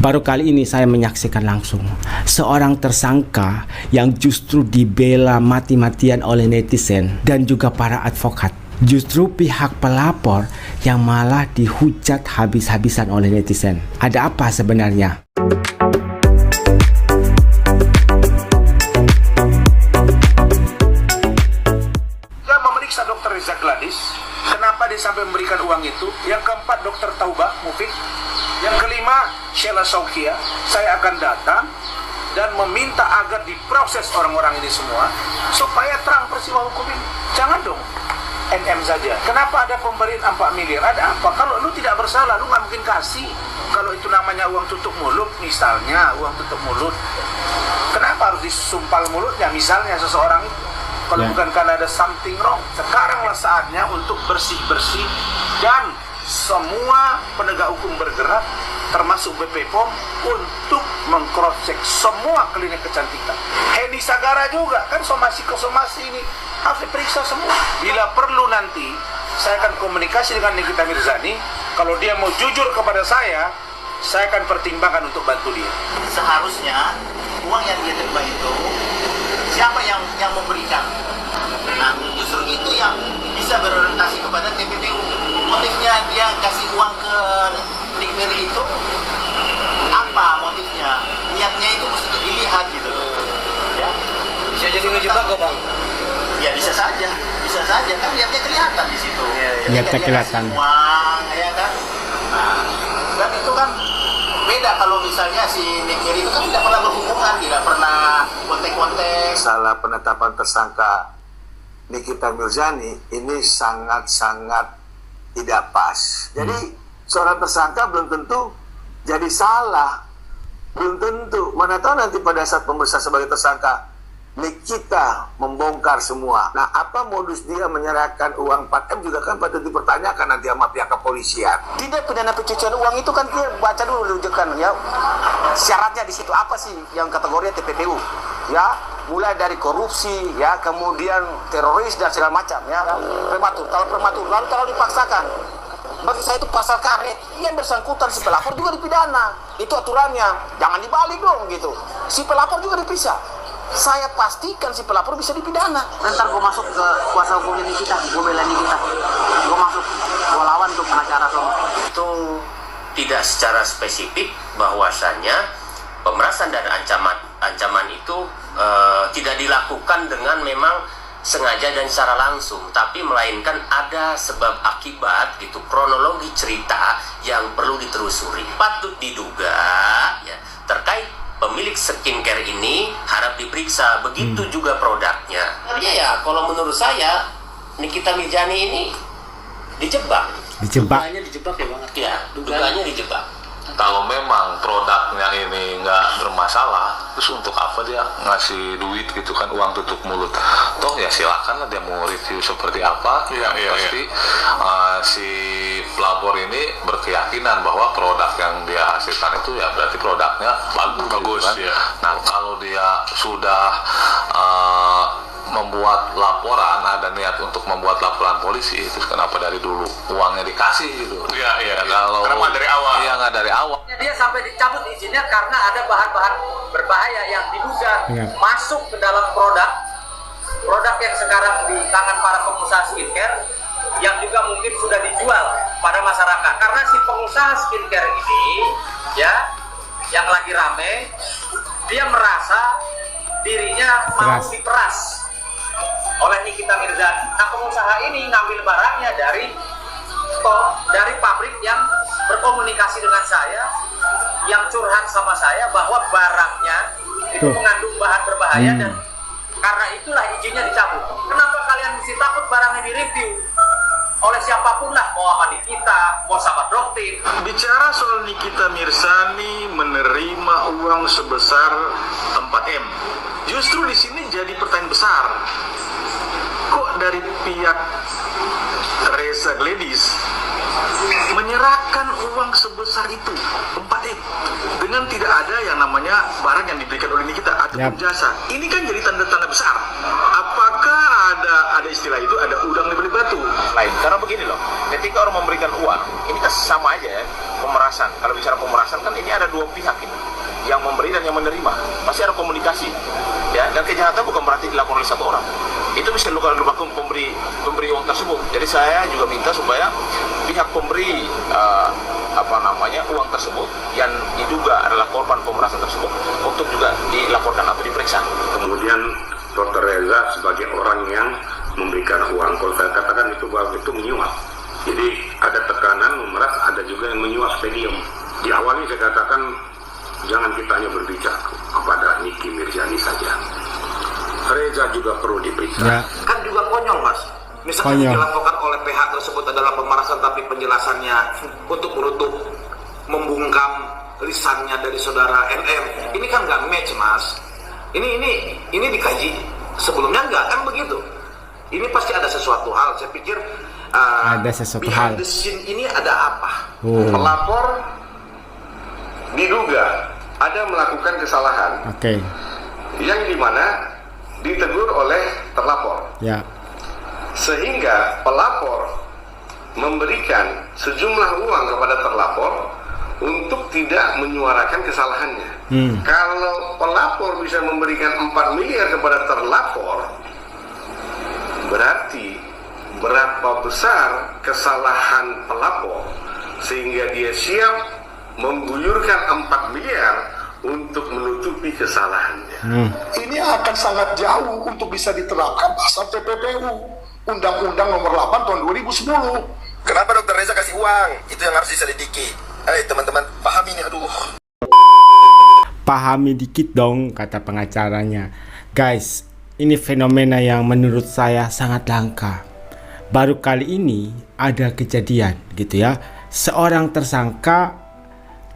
Baru kali ini saya menyaksikan langsung seorang tersangka yang justru dibela mati-matian oleh netizen dan juga para advokat. Justru pihak pelapor yang malah dihujat habis-habisan oleh netizen. Ada apa sebenarnya? Yang memeriksa Dr. Reza Gladys, kenapa dia sampai memberikan uang itu? Yang keempat, Dr. Taubah Mufik. Yang kelima, Sheila Saukia. Saya akan datang dan meminta agar diproses orang-orang ini semua supaya terang peristiwa hukum ini. Jangan dong NM saja. Kenapa ada pemberian 4 miliar? Ada apa? Kalau lu tidak bersalah, lu nggak mungkin kasih. Kalau itu namanya uang tutup mulut, misalnya uang tutup mulut, kenapa harus disumpal mulutnya? Misalnya seseorang itu, kalau bukan karena ada something wrong. Sekaranglah saatnya untuk bersih-bersih dan semua penegak hukum bergerak, termasuk BP POM, untuk mengcross-check semua klinik kecantikan. Heni Sagara juga, kan somasi ini harus diperiksa semua. Bila perlu nanti, saya akan komunikasi dengan Nikita Mirzani. Kalau dia mau jujur kepada saya akan pertimbangkan untuk bantu dia. Seharusnya uang yang dia terima itu, siapa yang memberikan? Nah, justru itu yang bisa berorientasi kepada TPPU. Motifnya dia kasih uang ke Nick Mary itu apa motifnya? Niatnya itu mesti dilihat gitu. Ya. Bisa jadi ngejebak kok, Bang? Ya bisa saja kan niatnya kelihatan di situ. Niatnya kelihatan. Uang, ya kan. Nah, dan itu kan beda kalau misalnya si Nick Mary itu kan tidak pernah berhubungan, tidak pernah kontek-kontek. Salah penetapan tersangka Nikita Mirzani ini sangat-sangat tidak pas. Jadi seorang tersangka belum tentu jadi salah, belum tentu. Mana tahu nanti pada saat pemeriksaan sebagai tersangka Nikita membongkar semua. Nah, apa modus dia menyerahkan uang 4M juga kan patut dipertanyakan nanti sama pihak kepolisian. Tidak pidana pencucian uang itu kan dia baca dulu rujukan ya. Syaratnya di situ apa sih yang kategorinya TPPU? Ya, mulai dari korupsi, ya, kemudian teroris dan segala macam, ya, prematur. Kalau prematur, lalu kalau dipaksakan, bagi saya itu pasal karet. Yang bersangkutan si pelapor juga dipidana. Itu aturannya. Jangan dibalik dong gitu. Si pelapor juga dipisah. Saya pastikan si pelapor bisa dipidana. Ntar gue masuk ke kuasa hukumnya Nikita, gue bela Nikita. Gue masuk, gue lawan tuh pengacara sono. Itu tidak secara spesifik bahwasannya pemerasan dan ancaman itu tidak dilakukan dengan memang sengaja dan secara langsung, tapi melainkan ada sebab akibat gitu, kronologi cerita yang perlu ditelusuri. Patut diduga ya, terkait pemilik skincare ini harap diperiksa, begitu juga produknya. Artinya ya kalau menurut saya Nikita Mirzani ini dijebak. Dugaannya dijebak ya banget. Ya, dugaannya dijebak. Kalau memang produknya ini nggak bermasalah, terus untuk apa dia ngasih duit gitu kan, uang tutup mulut? Toh ya silakan lah dia mau review seperti apa. Pasti si pelapor ini berkeyakinan bahwa produk yang dia hasilkan itu ya berarti produknya bagus kan? Ya. Nah kalau dia sudah membuat laporan, ada niat untuk membuat laporan polisi, terus kenapa dari dulu uangnya dikasih gitu? Kalau Kenapa dari awal? Iya, nggak dari awal. Dia sampai dicabut izinnya karena ada bahan-bahan berbahaya yang diduga masuk ke dalam produk yang sekarang di tangan para pengusaha skincare yang juga mungkin sudah dijual pada masyarakat. Karena si pengusaha skincare ini ya yang lagi rame, dia merasa dirinya mau diperas oleh Nikita Mirzani. Nah, pengusaha ini ngambil barangnya dari pabrik yang berkomunikasi dengan saya, yang curhat sama saya bahwa barangnya itu mengandung bahan berbahaya dan karena itulah izinnya dicabut. Kenapa kalian mesti takut barangnya direview oleh siapapun lah, mau sama Nikita, mau sama Doktin? Bicara soal Nikita Mirzani menerima uang sebesar 4M, justru di sini jadi pertanyaan besar. Kok dari pihak Reza Gladys menyerahkan uang sebesar itu 4M dengan tidak ada yang namanya barang yang diberikan oleh Nikita ataupun jasa? Ini kan jadi tanda-tanda besar. Apakah ada ada istilah itu, ada udang di balik batu. Lain, karena begini loh, ketika orang memberikan uang, ini kan sama aja ya, pemerasan. Kalau bicara pemerasan kan ini ada dua pihak ini, yang memberi dan yang menerima. Pasti ada komunikasi, ya. Dan kejahatan bukan berarti dilakukan oleh satu orang. Itu bisa dilakukan oleh pemberi uang tersebut. Jadi saya juga minta supaya pihak pemberi uang tersebut yang diduga adalah korban pemerasan tersebut untuk juga dilaporkan atau diperiksa. Kemudian Dr. Reza sebagai orang yang memberikan uang, kalau saya katakan itu menyuap. Jadi ada tekanan memeras, ada juga yang menyuap stadium. Di awalnya saya katakan jangan kita hanya berbicara kepada Niki Mirzani saja. Reza juga perlu diperiksa. Ya. Kan juga konyol, Mas. Misalkan Konyol. dilaporkan oleh pihak tersebut adalah pemerasan, tapi penjelasannya untuk menutup, membungkam lisannya dari saudara NM. Ini kan nggak match, Mas. Ini dikaji sebelumnya nggak kan begitu? Ini pasti ada sesuatu hal. Saya pikir Ada sesuatu hal. behind the scene ini ada apa? Pelapor diduga ada melakukan kesalahan Oke. yang dimana ditegur oleh terlapor. Ya. Sehingga pelapor memberikan sejumlah uang kepada terlapor untuk tidak menyuarakan kesalahannya. Kalau pelapor bisa memberikan 4 miliar kepada terlapor, berarti berapa besar kesalahan pelapor sehingga dia siap mengguyurkan 4 miliar untuk menutupi kesalahannya. Ini akan sangat jauh untuk bisa diterapkan pasal TPPU Undang-Undang Nomor 8 tahun 2010. Kenapa Dr. Reza kasih uang? Itu yang harus diselidiki. Teman-teman, pahami ini, aduh. Pahami dikit dong, kata pengacaranya. Guys, ini fenomena yang menurut saya sangat langka. Baru kali ini ada kejadian gitu ya. Seorang tersangka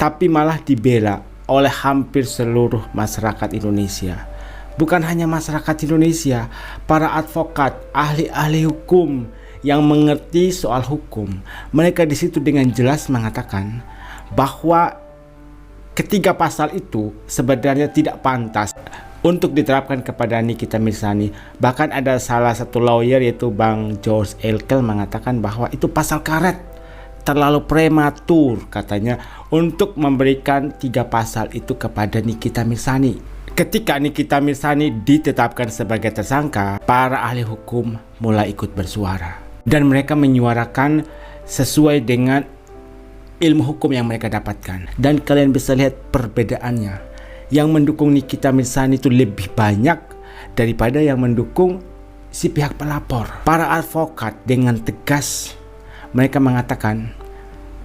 tapi malah dibela oleh hampir seluruh masyarakat Indonesia. Bukan hanya masyarakat Indonesia, para advokat, ahli-ahli hukum yang mengerti soal hukum. Mereka di situ dengan jelas mengatakan bahwa ketiga pasal itu sebenarnya tidak pantas untuk diterapkan kepada Nikita Mirzani. Bahkan ada salah satu lawyer yaitu Bang George Elkel mengatakan bahwa itu pasal karet, terlalu prematur katanya untuk memberikan 3 pasal itu kepada Nikita Mirzani. Ketika Nikita Mirzani ditetapkan sebagai tersangka, para ahli hukum mulai ikut bersuara dan mereka menyuarakan sesuai dengan ilmu hukum yang mereka dapatkan. Dan kalian bisa lihat perbedaannya. Yang mendukung Nikita Mirzani itu lebih banyak daripada yang mendukung si pihak pelapor. Para advokat dengan tegas mereka mengatakan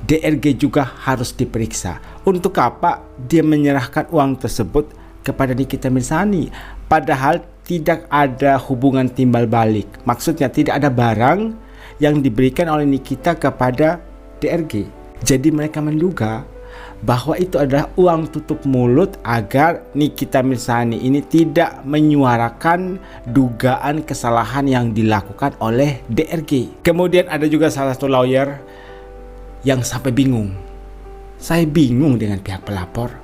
DRG juga harus diperiksa. Untuk apa dia menyerahkan uang tersebut kepada Nikita Mirzani? Padahal tidak ada hubungan timbal balik. Maksudnya tidak ada barang yang diberikan oleh Nikita kepada DRG. Jadi mereka menduga bahwa itu adalah uang tutup mulut agar Nikita Mirzani ini tidak menyuarakan dugaan kesalahan yang dilakukan oleh DRG. Kemudian ada juga salah satu lawyer yang sampai bingung. Saya bingung dengan pihak pelapor.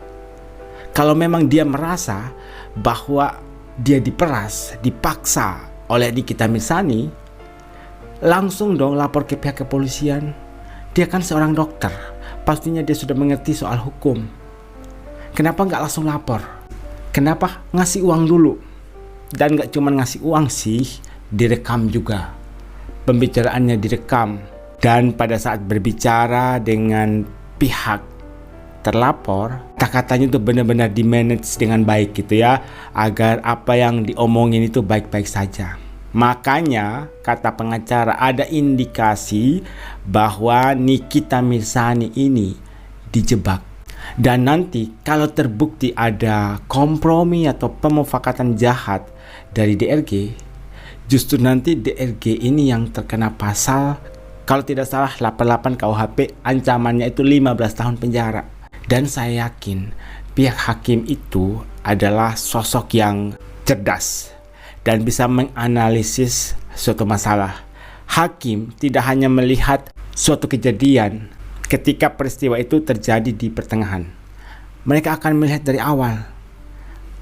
Kalau memang dia merasa bahwa dia diperas, dipaksa oleh Nikita Mirzani, langsung dong lapor ke pihak kepolisian. Dia kan seorang dokter, pastinya dia sudah mengerti soal hukum. Kenapa nggak langsung lapor? Kenapa ngasih uang dulu? Dan nggak cuma ngasih uang sih, direkam juga. Pembicaraannya direkam. Dan pada saat berbicara dengan pihak terlapor, kata-katanya itu benar-benar di-manage dengan baik gitu ya, agar apa yang diomongin itu baik-baik saja. Makanya kata pengacara ada indikasi bahwa Nikita Mirzani ini dijebak. Dan nanti kalau terbukti ada kompromi atau pemufakatan jahat dari DRG, justru nanti DRG ini yang terkena pasal, kalau tidak salah 88 KUHP, ancamannya itu 15 tahun penjara. Dan saya yakin pihak hakim itu adalah sosok yang cerdas dan bisa menganalisis suatu masalah. Hakim tidak hanya melihat suatu kejadian ketika peristiwa itu terjadi di pertengahan. Mereka akan melihat dari awal,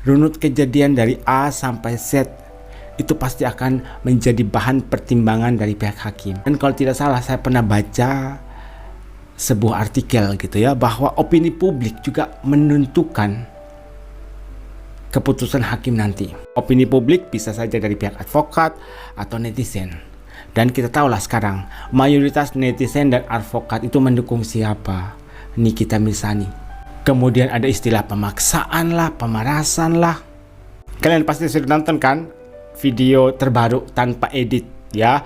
runut kejadian dari A sampai Z, itu pasti akan menjadi bahan pertimbangan dari pihak hakim. Dan kalau tidak salah saya pernah baca sebuah artikel gitu ya, bahwa opini publik juga menentukan keputusan hakim nanti. Opini publik bisa saja dari pihak advokat atau netizen. Dan kita tahulah sekarang mayoritas netizen dan advokat itu mendukung siapa? Nikita Mirzani. Kemudian ada istilah pemaksaan lah, pemerasan lah. Kalian pasti sudah nonton kan video terbaru tanpa edit ya.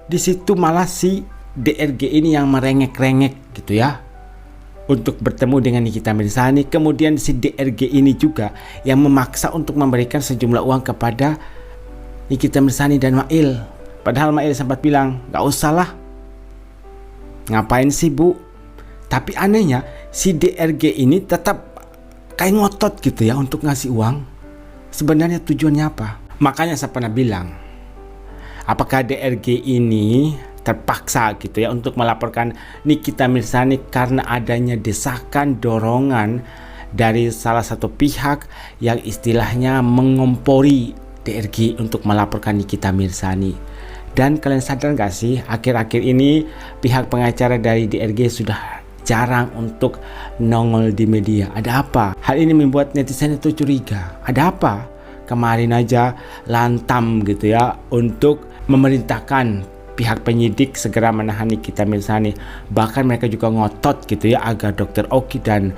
Di situ malah si DRG ini yang merengek-rengek gitu ya untuk bertemu dengan Nikita Mirzani. Kemudian si DRG ini juga yang memaksa untuk memberikan sejumlah uang kepada Nikita Mirzani dan Mail. Padahal Mail sempat bilang gak usah lah, ngapain sih bu. Tapi anehnya si DRG ini tetap kayak ngotot gitu ya untuk ngasih uang. Sebenarnya tujuannya apa? Makanya saya pernah bilang, apakah DRG ini terpaksa gitu ya untuk melaporkan Nikita Mirzani karena adanya desakan dorongan dari salah satu pihak yang istilahnya mengompori DRG untuk melaporkan Nikita Mirzani. Dan kalian sadar gak sih, akhir-akhir ini pihak pengacara dari DRG sudah jarang untuk nongol di media. Ada apa? Hal ini membuat netizen itu curiga. Ada apa? Kemarin aja lantam gitu ya untuk memerintahkan pihak penyidik segera menahan Nikita Mirzani. Bahkan mereka juga ngotot gitu ya agar Dr. Oki dan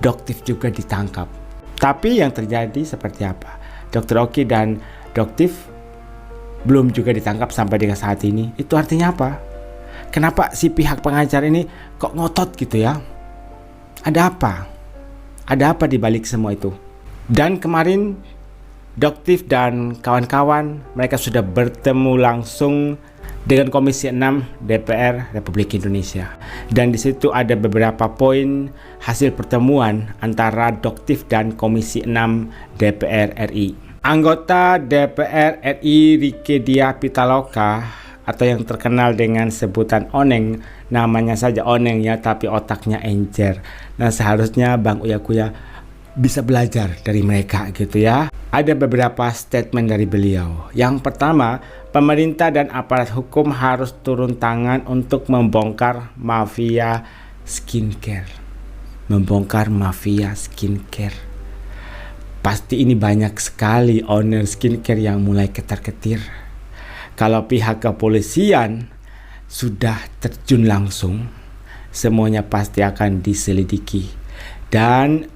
Doktif juga ditangkap. Tapi yang terjadi seperti apa? Dr. Oki dan Doktif belum juga ditangkap sampai dengan saat ini. Itu artinya apa? Kenapa si pihak pengacara ini kok ngotot gitu ya? Ada apa? Ada apa di balik semua itu? Dan kemarin Doktif dan kawan-kawan mereka sudah bertemu langsung dengan Komisi 6 DPR Republik Indonesia. Dan di situ ada beberapa poin hasil pertemuan antara Doktif dan Komisi 6 DPR RI. Anggota DPR RI Rieke Diah Pitaloka atau yang terkenal dengan sebutan Oneng, namanya saja Oneng ya, tapi otaknya encer. Nah seharusnya Bang Uya Kuya bisa belajar dari mereka gitu ya. Ada beberapa statement dari beliau. Yang pertama, pemerintah dan aparat hukum harus turun tangan untuk membongkar mafia skincare. Membongkar mafia skincare. Pasti ini banyak sekali owner skincare yang mulai ketar-ketir. Kalau pihak kepolisian sudah terjun langsung, semuanya pasti akan diselidiki. Dan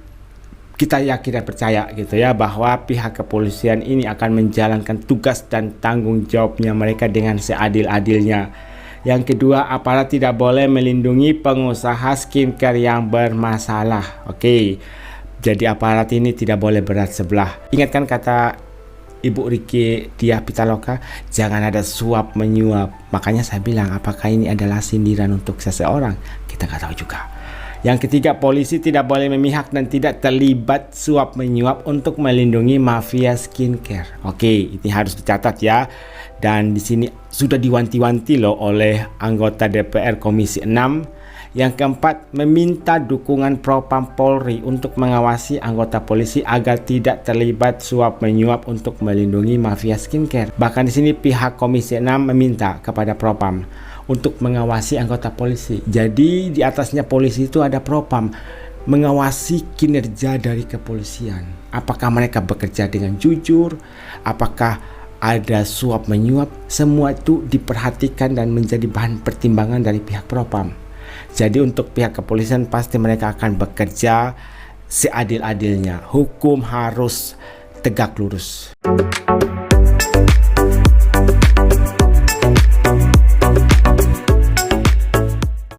kita yakin dan percaya gitu ya bahwa pihak kepolisian ini akan menjalankan tugas dan tanggung jawabnya mereka dengan seadil-adilnya. Yang kedua, aparat tidak boleh melindungi pengusaha skincare yang bermasalah. Oke. Jadi aparat ini tidak boleh berat sebelah. Ingatkan kata Ibu Rieke Diah Pitaloka, jangan ada suap menyuap. Makanya saya bilang, apakah ini adalah sindiran untuk seseorang? Kita nggak tahu juga. Yang ketiga, polisi tidak boleh memihak dan tidak terlibat suap menyuap untuk melindungi mafia skincare. Oke, ini harus dicatat ya. Dan di sini sudah diwanti-wanti loh oleh anggota DPR Komisi 6. Yang keempat, meminta dukungan Propam Polri untuk mengawasi anggota polisi agar tidak terlibat suap menyuap untuk melindungi mafia skincare. Bahkan di sini pihak Komisi 6 meminta kepada Propam untuk mengawasi anggota polisi. Jadi di atasnya polisi itu ada Propam mengawasi kinerja dari kepolisian. Apakah mereka bekerja dengan jujur? Apakah ada suap menyuap? Semua itu diperhatikan dan menjadi bahan pertimbangan dari pihak Propam. Jadi untuk pihak kepolisian pasti mereka akan bekerja seadil-adilnya. Hukum harus tegak lurus.